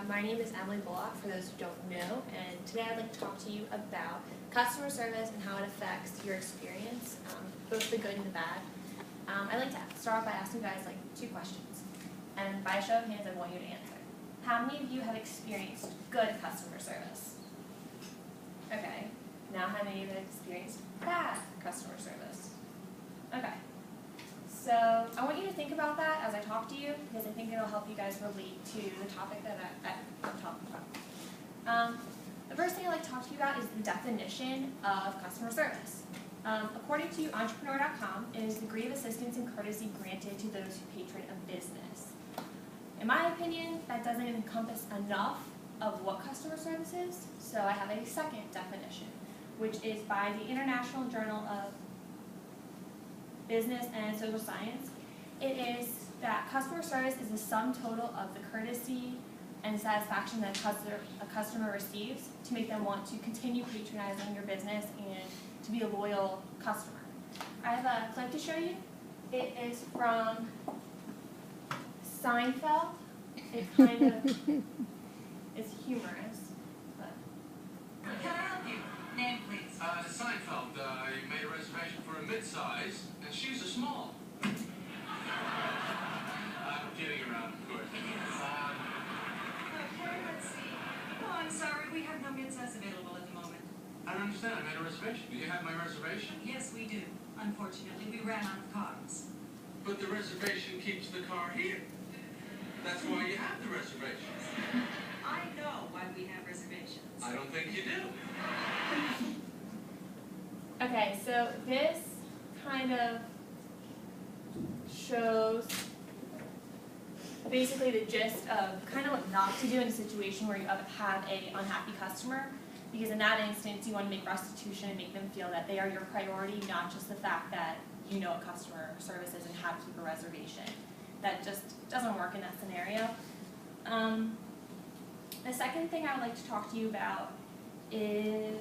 My name is Emily Bullock, for those who don't know, and today I'd like to talk to you about customer service and how it affects your experience, both the good and the bad. I'd like to start off by asking you guys two questions, and by a show of hands I want you to answer. How many of you have experienced good customer service? Okay. Now how many of you have experienced bad customer service? Okay. So I want you to think about that as I talk to you, because I think it'll help you guys relate to the topic that I'm talking about. The first thing I'd like to talk to you about is the definition of customer service. According to entrepreneur.com, it is the degree of assistance and courtesy granted to those who patron a business. In my opinion, that doesn't encompass enough of what customer service is, so I have a second definition, which is by the International Journal of Business and Social Science. It is that customer service is the sum total of the courtesy and satisfaction that a customer receives to make them want to continue patronizing your business and to be a loyal customer. I have a clip to show you. It is from Seinfeld. It kind of is humorous. But. Can I help you? Name, please. Seinfeld, you made a reservation for a mid-size, and she's a small. I'm kidding around, of course. Okay, let's see. Oh, I'm sorry, we have no mid-size available at the moment. I don't understand. I made a reservation. Do you have my reservation? Yes, we do. Unfortunately, we ran out of cars. But the reservation keeps the car here. That's why you have the reservations. I know why we have reservations. I don't think you do. Okay, so this kind of shows basically the gist of kind of what not to do in a situation where you have a unhappy customer, because in that instance you want to make restitution and make them feel that they are your priority, not just the fact that you know what customer service is and how to keep a reservation. That just doesn't work in that scenario. The second thing I would like to talk to you about is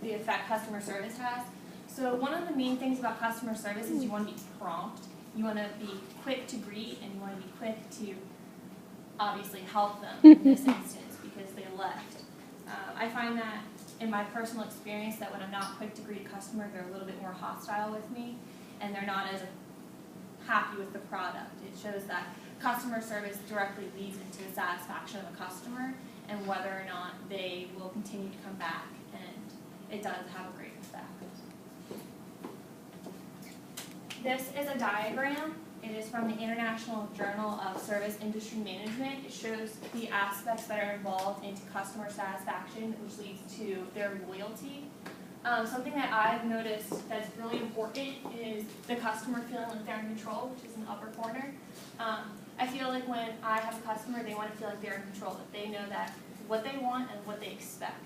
the effect customer service has. So one of the main things about customer service is you want to be prompt, you want to be quick to greet, and you want to be quick to obviously help them in this instance because they left. I find that in my personal experience that when I'm not quick to greet a customer, they're a little bit more hostile with me and they're not as happy with the product. It shows that customer service directly leads into the satisfaction of a customer and whether or not they will continue to come back, and it does have a great effect. This is a diagram. It is from the International Journal of Service Industry Management. It shows the aspects that are involved into customer satisfaction, which leads to their loyalty. Something that I've noticed that's really important is the customer feeling like they're in control, which is in the upper corner. I feel like when I have a customer, they want to feel like they're in control, that they know that what they want and what they expect.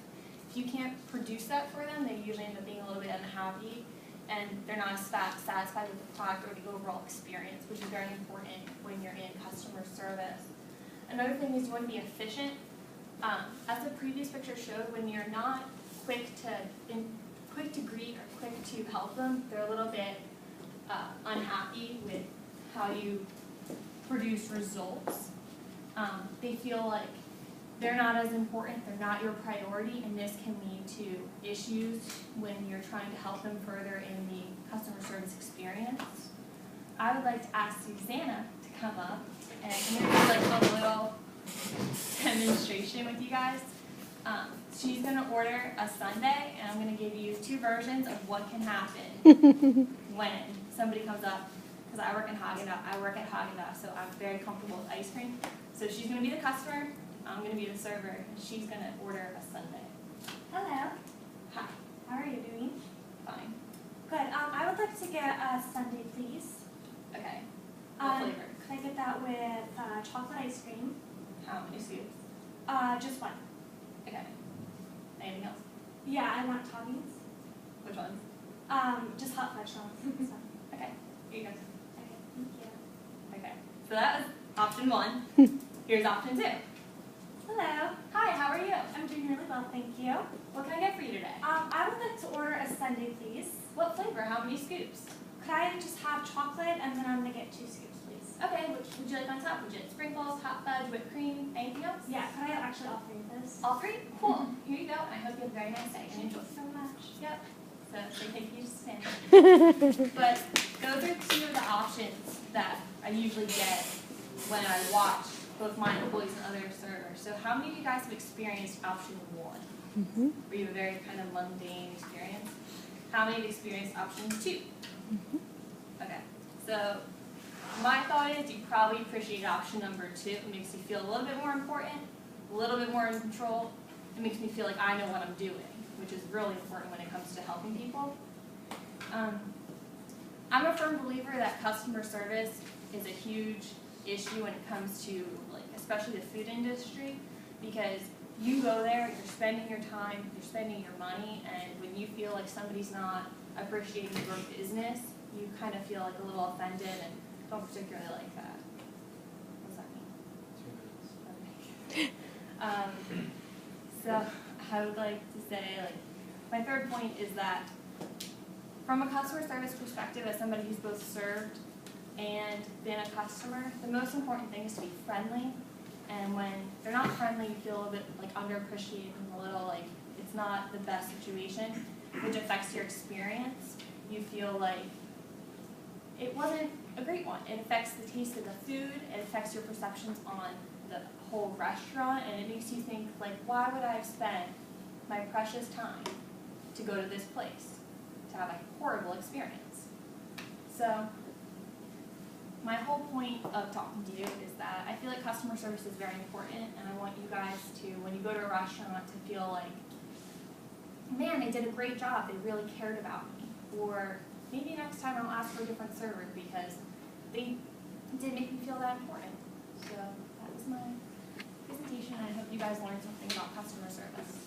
If you can't produce that for them, they usually end up being a little bit unhappy, and they're not as satisfied with the product or the overall experience, which is very important when you're in customer service. Another thing is you want to be efficient. As the previous picture showed, when you're not quick to greet or quick to help them, they're a little bit unhappy with how you produce results. They feel like they're not as important, they're not your priority, and this can lead to issues when you're trying to help them further in the customer service experience. I would like to ask Susanna to come up, and I'm going to do a little demonstration with you guys. She's going to order a sundae, and I'm going to give you two versions of what can happen when somebody comes up, because I work at Haagen-Dazs, so I'm very comfortable with ice cream. So she's going to be the customer, I'm going to be the server, and she's going to order a sundae. Hello. Hi. How are you doing? Fine. Good. I would like to get a sundae, please. Okay. What flavor? Could I get that with chocolate ice cream? How many scoops? Just one. Okay. Anything else? Yeah, I want toppings. Which ones? Just hot fudge ones. Okay. Here you go. Okay, thank you. Okay. So that was option one. Here's option two. Hello. Hi, how are you? I'm doing really well, thank you. What can I get for you today? I would like to order a sundae, please. What flavor? How many scoops? Could I just have chocolate, and then I'm going to get 2 scoops, please? Okay, you like on top? Would you like sprinkles, hot fudge, whipped cream, anything else? Yeah, could I have actually all three of those? All three? Cool. Here you go. I hope you have a very nice day and enjoy. Thank you so much. Yep. So they take you to spin. But those are two of the options that I usually get when I watch both my employees and other servers. So how many of you guys have experienced option one? Where you have a very kind of mundane experience? How many have experienced option two? Okay. So my thought is you probably appreciate option number two. It makes you feel a little bit more important, a little bit more in control. It makes me feel like I know what I'm doing, which is really important when it comes to helping people. I'm a firm believer that customer service is a huge issue when it comes to, like, especially the food industry, because you go there, you're spending your time, you're spending your money, and when you feel like somebody's not appreciating your business, you kind of feel like a little offended and don't particularly like that. What's that mean? 2 minutes. Okay. So I would like to say, like, my third point is that from a customer service perspective, as somebody who's both served and been a customer, the most important thing is to be friendly. And when they're not friendly, you feel a bit like underappreciated and a little like it's not the best situation, which affects your experience. You feel like it wasn't a great one. It affects the taste of the food, it affects your perceptions on the whole restaurant, and it makes you think like, why would I have spent my precious time to go to this place to have a horrible experience? So my whole point of talking to you is that I feel like customer service is very important, and I want you guys to, when you go to a restaurant, to feel like, man, they did a great job, they really cared about me. Or maybe next time I'll ask for a different server because they did make me feel that important. So that was my presentation, and I hope you guys learned something about customer service.